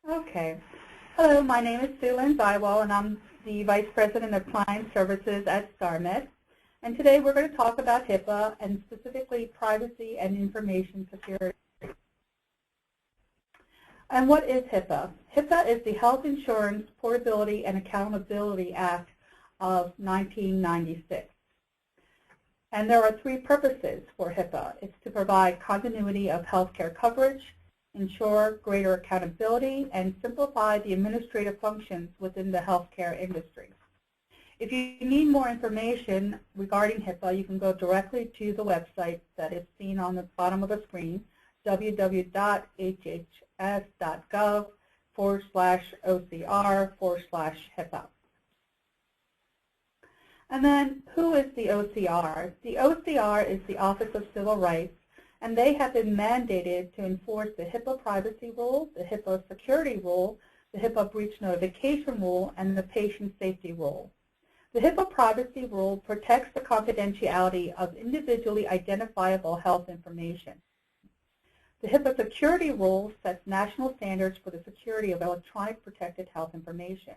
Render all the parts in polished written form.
Okay. Hello, my name is Sue Lynn Zywall, and I'm the Vice President of Client Services at StarMed. And today we're going to talk about HIPAA and specifically privacy and information security. And what is HIPAA? HIPAA is the Health Insurance Portability and Accountability Act of 1996. And there are three purposes for HIPAA. It's to provide continuity of healthcare coverage, ensure greater accountability, and simplify the administrative functions within the healthcare industry. If you need more information regarding HIPAA, you can go directly to the website that is seen on the bottom of the screen, www.hhs.gov/OCR/HIPAA. And then, who is the OCR? The OCR is the Office of Civil Rights, and they have been mandated to enforce the HIPAA privacy rule, the HIPAA security rule, the HIPAA breach notification rule, and the patient safety rule. The HIPAA privacy rule protects the confidentiality of individually identifiable health information. The HIPAA security rule sets national standards for the security of electronic protected health information.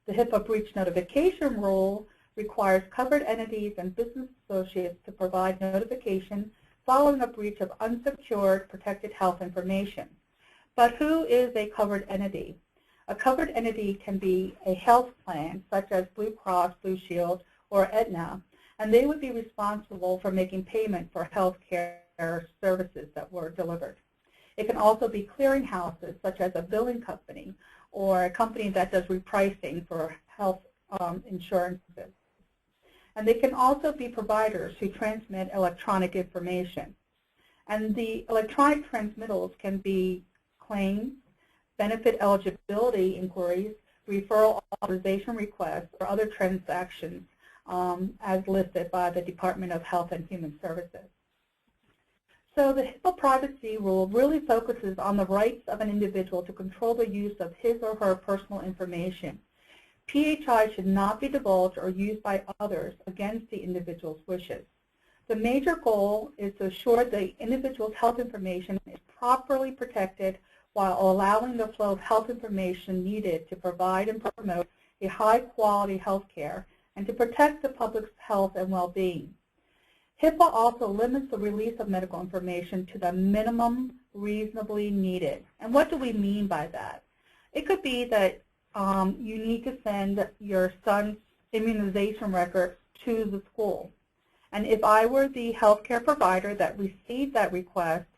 The HIPAA breach notification rule requires covered entities and business associates to provide notification following a breach of unsecured protected health information. But who is a covered entity? A covered entity can be a health plan, such as Blue Cross, Blue Shield, or Aetna, and they would be responsible for making payment for health care services that were delivered. It can also be clearinghouses, such as a billing company, or a company that does repricing for health insurances. And they can also be providers who transmit electronic information. And the electronic transmittals can be claims, benefit eligibility inquiries, referral authorization requests, or other transactions as listed by the Department of Health and Human Services. So the HIPAA privacy rule really focuses on the rights of an individual to control the use of his or her personal information. PHI should not be divulged or used by others against the individual's wishes. The major goal is to assure the individual's health information is properly protected while allowing the flow of health information needed to provide and promote a high-quality health care and to protect the public's health and well-being. HIPAA also limits the release of medical information to the minimum reasonably needed. And what do we mean by that? It could be that you need to send your son's immunization records to the school. And if I were the healthcare provider that received that request,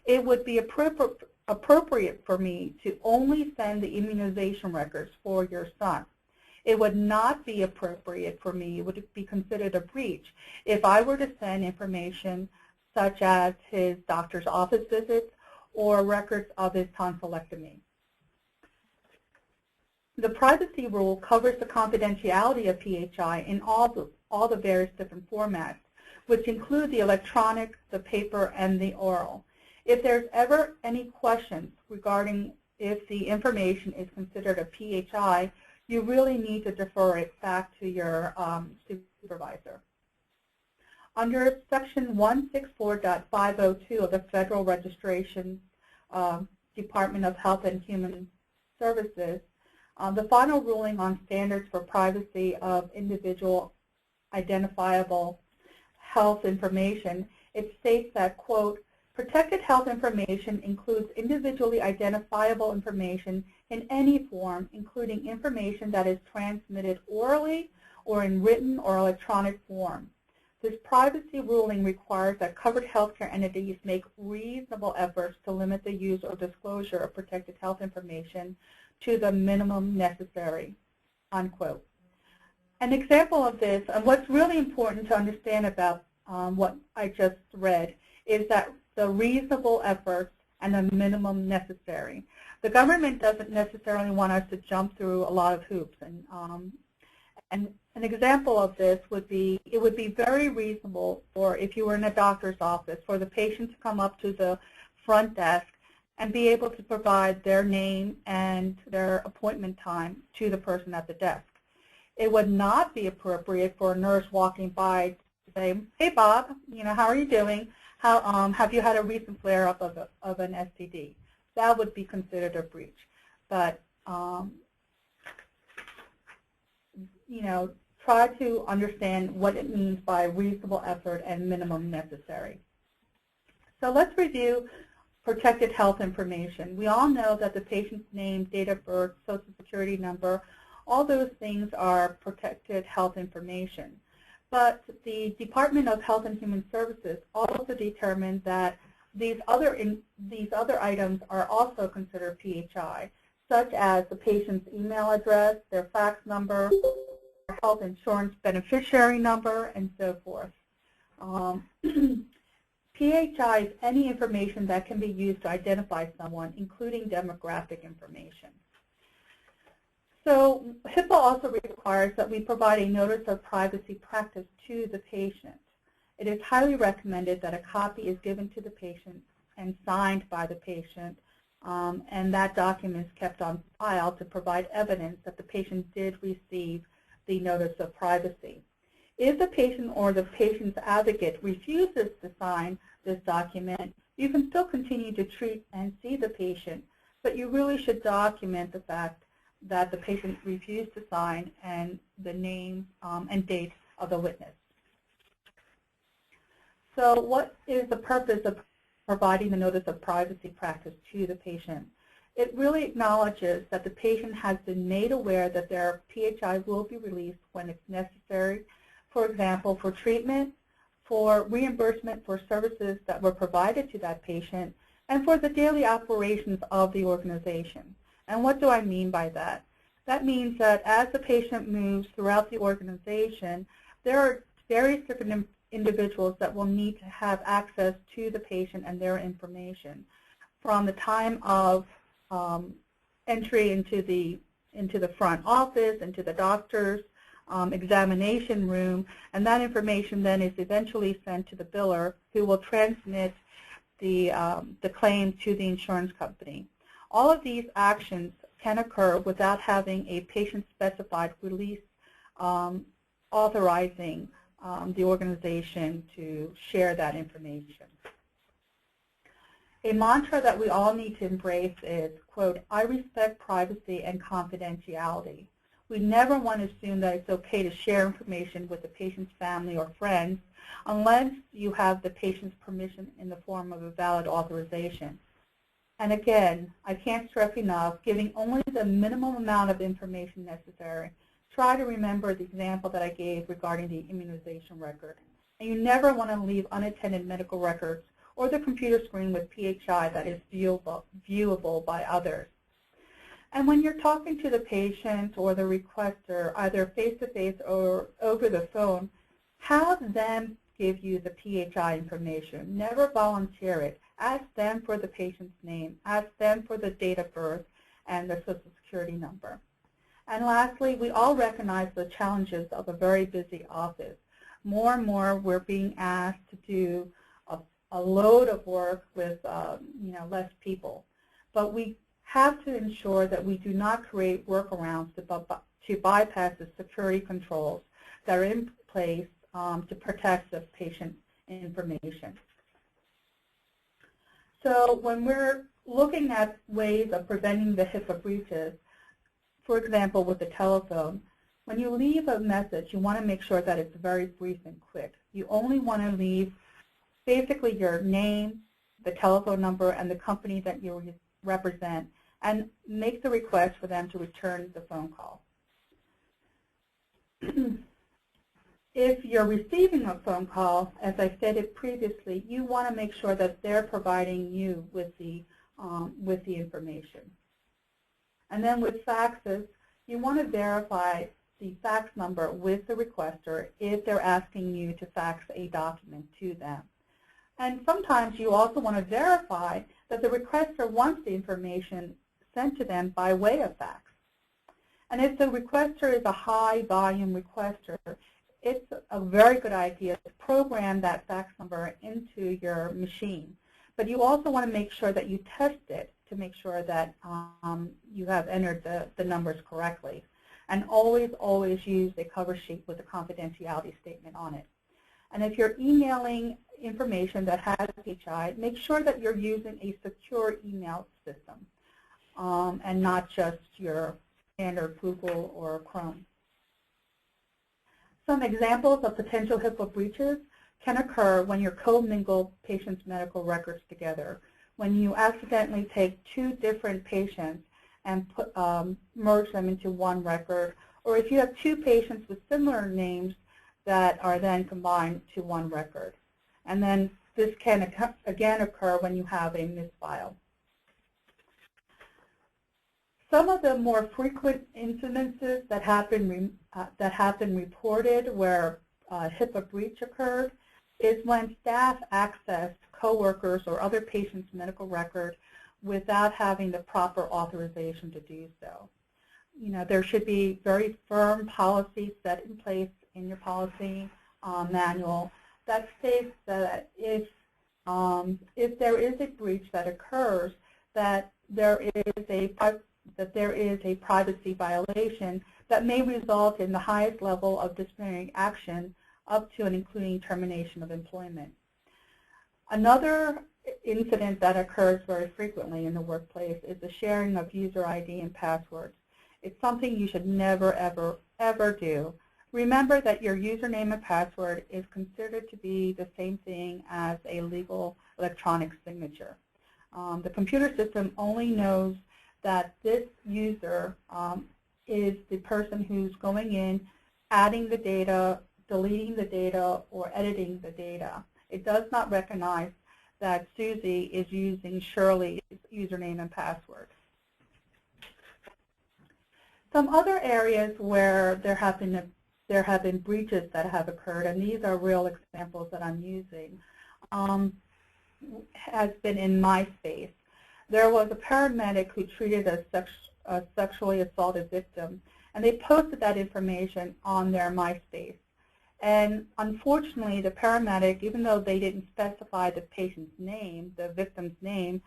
it would be appropriate for me to only send the immunization records for your son. It would not be appropriate for me, it would be considered a breach, if I were to send information such as his doctor's office visits or records of his tonsillectomy. The privacy rule covers the confidentiality of PHI in all the various different formats, which include the electronic, the paper, and the oral. If there's ever any questions regarding if the information is considered a PHI, you really need to defer it back to your supervisor. Under Section 164.502 of the Federal Registration Department of Health and Human Services, the final ruling on standards for privacy of individual identifiable health information, it states that, quote, protected health information includes individually identifiable information in any form, including information that is transmitted orally or in written or electronic form. This privacy ruling requires that covered healthcare entities make reasonable efforts to limit the use or disclosure of protected health information to the minimum necessary, unquote. An example of this, and what's really important to understand about what I just read, is that the reasonable efforts and the minimum necessary. The government doesn't necessarily want us to jump through a lot of hoops, and an example of this would be, it would be very reasonable for, if you were in a doctor's office, for the patient to come up to the front desk and be able to provide their name and their appointment time to the person at the desk. It would not be appropriate for a nurse walking by to say, hey Bob, how are you doing? How, have you had a recent flare-up of an STD? That would be considered a breach. but try to understand what it means by reasonable effort and minimum necessary. So let's review protected health information. We all know that the patient's name, date of birth, social security number, all those things are protected health information. But the Department of Health and Human Services also determined that these other items are also considered PHI, such as the patient's email address, their fax number, their health insurance beneficiary number, and so forth. PHI is any information that can be used to identify someone, including demographic information. So HIPAA also requires that we provide a notice of privacy practice to the patient. It is highly recommended that a copy is given to the patient and signed by the patient, and that document is kept on file to provide evidence that the patient did receive the notice of privacy. If the patient or the patient's advocate refuses to sign this document, you can still continue to treat and see the patient, but you really should document the fact that the patient refused to sign and the name and date of the witness. So what is the purpose of providing the notice of privacy practice to the patient? It really acknowledges that the patient has been made aware that their PHI will be released when it's necessary, for example, for treatment, for reimbursement for services that were provided to that patient, and for the daily operations of the organization. And what do I mean by that? That means that as the patient moves throughout the organization, there are various different individuals that will need to have access to the patient and their information from the time of entry into the front office, into the doctor's examination room, and that information then is eventually sent to the biller, who will transmit the claim to the insurance company. All of these actions can occur without having a patient-specified release authorizing the organization to share that information. A mantra that we all need to embrace is, quote, I respect privacy and confidentiality. We never want to assume that it's okay to share information with the patient's family or friends unless you have the patient's permission in the form of a valid authorization. And again, I can't stress enough, giving only the minimum amount of information necessary. Try to remember the example that I gave regarding the immunization record. And you never want to leave unattended medical records or the computer screen with PHI that is viewable by others. And when you're talking to the patient or the requester, either face-to-face or over the phone, have them give you the PHI information. Never volunteer it. Ask them for the patient's name. Ask them for the date of birth and the social security number. And lastly, we all recognize the challenges of a very busy office. More and more, we're being asked to do a load of work with less people. But we have to ensure that we do not create workarounds to bypass the security controls that are in place to protect the patient information. So when we're looking at ways of preventing the HIPAA breaches, for example, with the telephone, when you leave a message, you want to make sure that it's very brief and quick. You only want to leave basically your name, the telephone number, and the company that you represent, and make the request for them to return the phone call. If you're receiving a phone call, as I stated previously, you want to make sure that they're providing you with the information. And then with faxes, you want to verify the fax number with the requester if they're asking you to fax a document to them. And sometimes you also want to verify that the requester wants the information sent to them by way of fax. And if the requester is a high-volume requester, it's a very good idea to program that fax number into your machine. But you also want to make sure that you test it to make sure that you have entered the numbers correctly. And always, always use a cover sheet with a confidentiality statement on it. And if you're emailing information that has PHI, make sure that you're using a secure email system. and not just your standard Google or Chrome. Some examples of potential HIPAA breaches can occur when you commingle patients' medical records together, when you accidentally take two different patients and merge them into one record, or if you have two patients with similar names that are then combined to one record. And then this can again occur when you have a misfile. Some of the more frequent incidences that have been reported where HIPAA breach occurred is when staff accessed coworkers or other patients' medical records without having the proper authorization to do so. You know, there should be very firm policies set in place in your policy manual that states that if there is a breach that occurs, that there is a privacy violation that may result in the highest level of disciplinary action up to and including termination of employment. Another incident that occurs very frequently in the workplace is the sharing of user ID and passwords. It's something you should never, ever, ever do. Remember that your username and password is considered to be the same thing as a legal electronic signature. The computer system only knows that this user is the person who's going in, adding the data, deleting the data, or editing the data. It does not recognize that Susie is using Shirley's username and password. Some other areas where there have been breaches that have occurred, and these are real examples that I'm using, has been in MySpace. There was a paramedic who treated a sexually assaulted victim, and they posted that information on their MySpace. And unfortunately, the paramedic, even though they didn't specify the patient's name, the victim's name,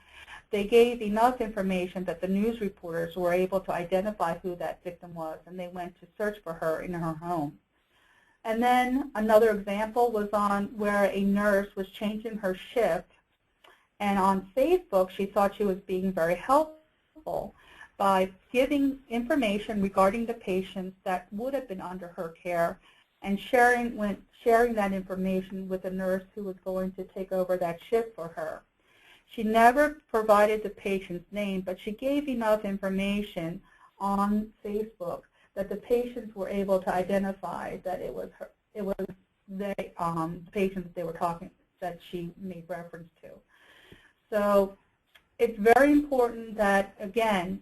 they gave enough information that the news reporters were able to identify who that victim was, and they went to search for her in her home. And then another example was on where a nurse was changing her shift, and on Facebook she thought she was being very helpful by giving information regarding the patients that would have been under her care and sharing that information with a nurse who was going to take over that shift for her. She never provided the patient's name, but she gave enough information on Facebook that the patients were able to identify that it was the patient that they were talking, that she made reference to. So it's very important that, again,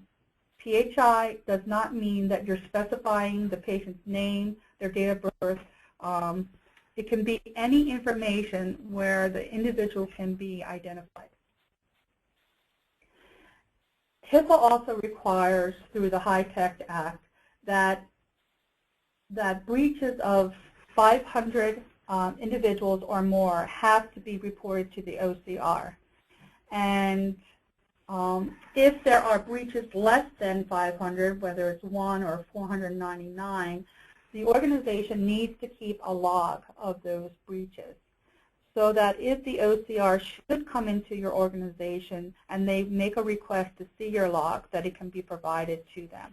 PHI does not mean that you're specifying the patient's name, their date of birth. It can be any information where the individual can be identified. HIPAA also requires, through the HITECH Act, that breaches of 500 individuals or more have to be reported to the OCR. And if there are breaches less than 500, whether it's 1 or 499, the organization needs to keep a log of those breaches, so that if the OCR should come into your organization and they make a request to see your log, that it can be provided to them.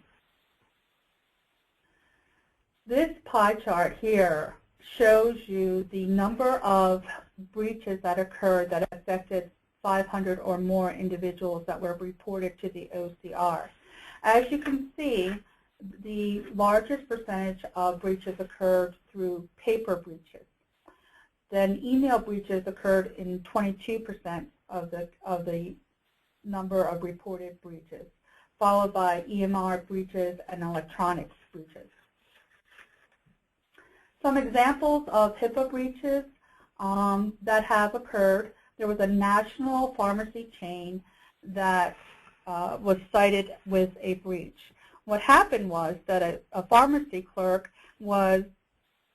This pie chart here shows you the number of breaches that occurred that affected 500 or more individuals that were reported to the OCR. As you can see, the largest percentage of breaches occurred through paper breaches. Then email breaches occurred in 22% of the number of reported breaches, followed by EMR breaches and electronics breaches. Some examples of HIPAA breaches that have occurred. There was a national pharmacy chain that was cited with a breach. What happened was that a pharmacy clerk was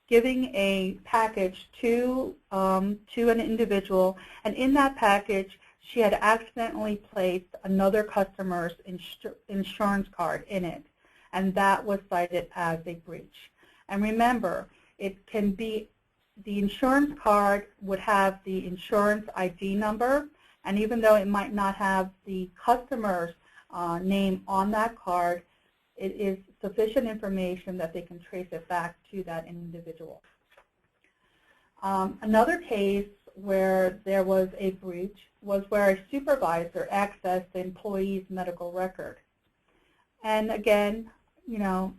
giving a package to an individual, and in that package she had accidentally placed another customer's insurance card in it, and that was cited as a breach. And remember, it can be, the insurance card would have the insurance ID number, and even though it might not have the customer's name on that card, it is sufficient information that they can trace it back to that individual. Another case where there was a breach was where a supervisor accessed the employee's medical record. And again, you know,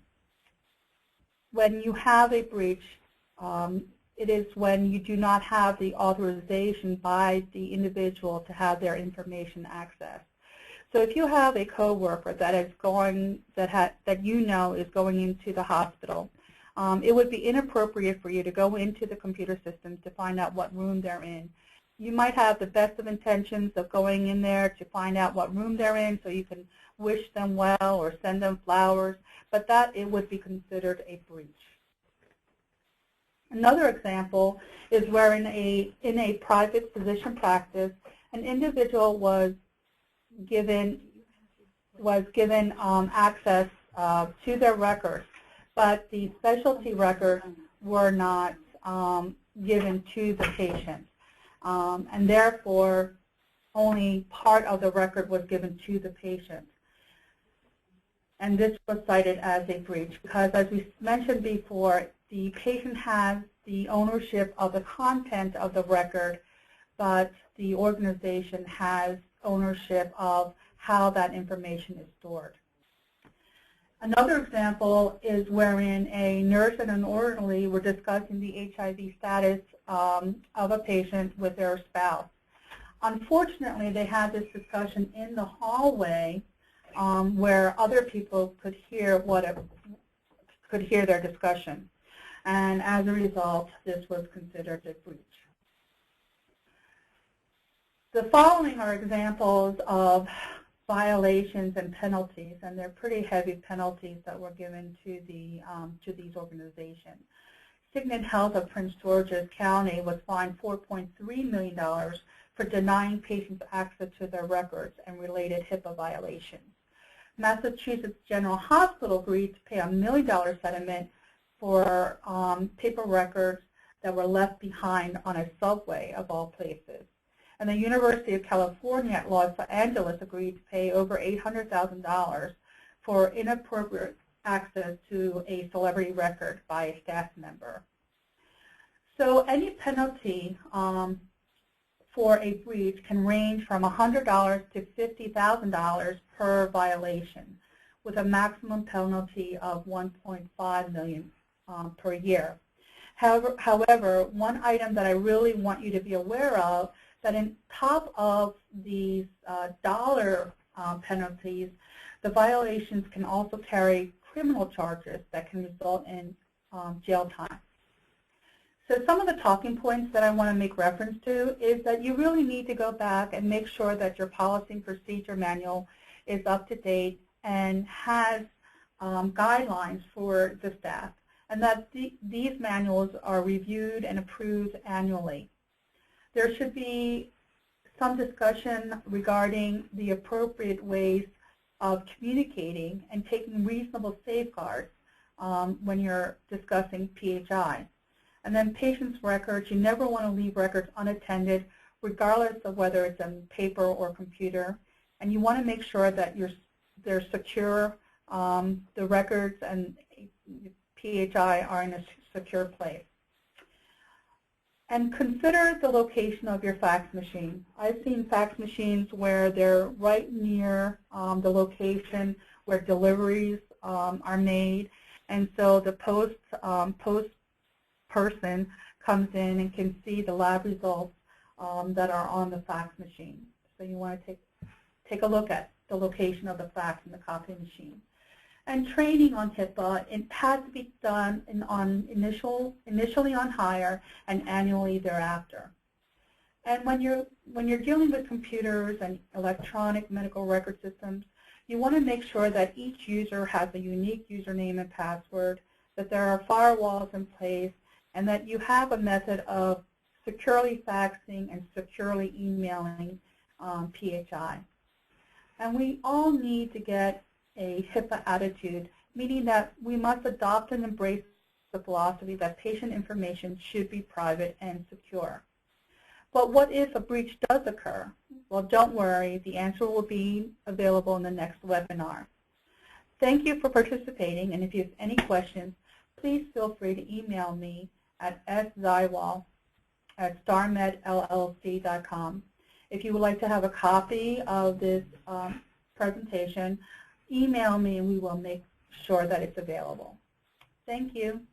when you have a breach, it is when you do not have the authorization by the individual to have their information accessed. So if you have a coworker that is going, that you know is going into the hospital, it would be inappropriate for you to go into the computer system to find out what room they're in. You might have the best of intentions of going in there to find out what room they're in so you can wish them well or send them flowers, but that it would be considered a breach. Another example is where in a private physician practice, an individual was given access to their records, but the specialty records were not given to the patient, and therefore only part of the record was given to the patient. And this was cited as a breach because, as we mentioned before, the patient has the ownership of the content of the record, but the organization has ownership of how that information is stored. Another example is wherein a nurse and an orderly were discussing the HIV status of a patient with their spouse. Unfortunately, they had this discussion in the hallway where other people could hear their discussion. And as a result, this was considered a breach. The following are examples of violations and penalties, and they're pretty heavy penalties that were given to these organizations. Signet Health of Prince George's County was fined $4.3 million for denying patients access to their records and related HIPAA violations. Massachusetts General Hospital agreed to pay a $1 million settlement for paper records that were left behind on a subway, of all places. And the University of California at Los Angeles agreed to pay over $800,000 for inappropriate access to a celebrity record by a staff member. So any penalty for a breach can range from $100 to $50,000 per violation, with a maximum penalty of $1.5 million per year. However, one item that I really want you to be aware of, that in top of these dollar penalties, the violations can also carry criminal charges that can result in jail time. So some of the talking points that I want to make reference to is that you really need to go back and make sure that your policy and procedure manual is up to date and has guidelines for the staff, and that these manuals are reviewed and approved annually. There should be some discussion regarding the appropriate ways of communicating and taking reasonable safeguards when you're discussing PHI. And then patients' records, you never want to leave records unattended, regardless of whether it's on paper or computer. And you want to make sure that they're secure, the records and PHI are in a secure place. And consider the location of your fax machine. I've seen fax machines where they're right near the location where deliveries are made, and so the post person comes in and can see the lab results that are on the fax machine. So you want to take a look at the location of the fax and the copy machine. And training on HIPAA, it has to be done initially on hire and annually thereafter. And when you're dealing with computers and electronic medical record systems, you want to make sure that each user has a unique username and password, that there are firewalls in place, and that you have a method of securely faxing and securely emailing PHI. And we all need to get a HIPAA attitude, meaning that we must adopt and embrace the philosophy that patient information should be private and secure. But what if a breach does occur? Well, don't worry. The answer will be available in the next webinar. Thank you for participating, and if you have any questions, please feel free to email me at szywal@starmedllc.com. If you would like to have a copy of this presentation, email me and we will make sure that it's available. Thank you.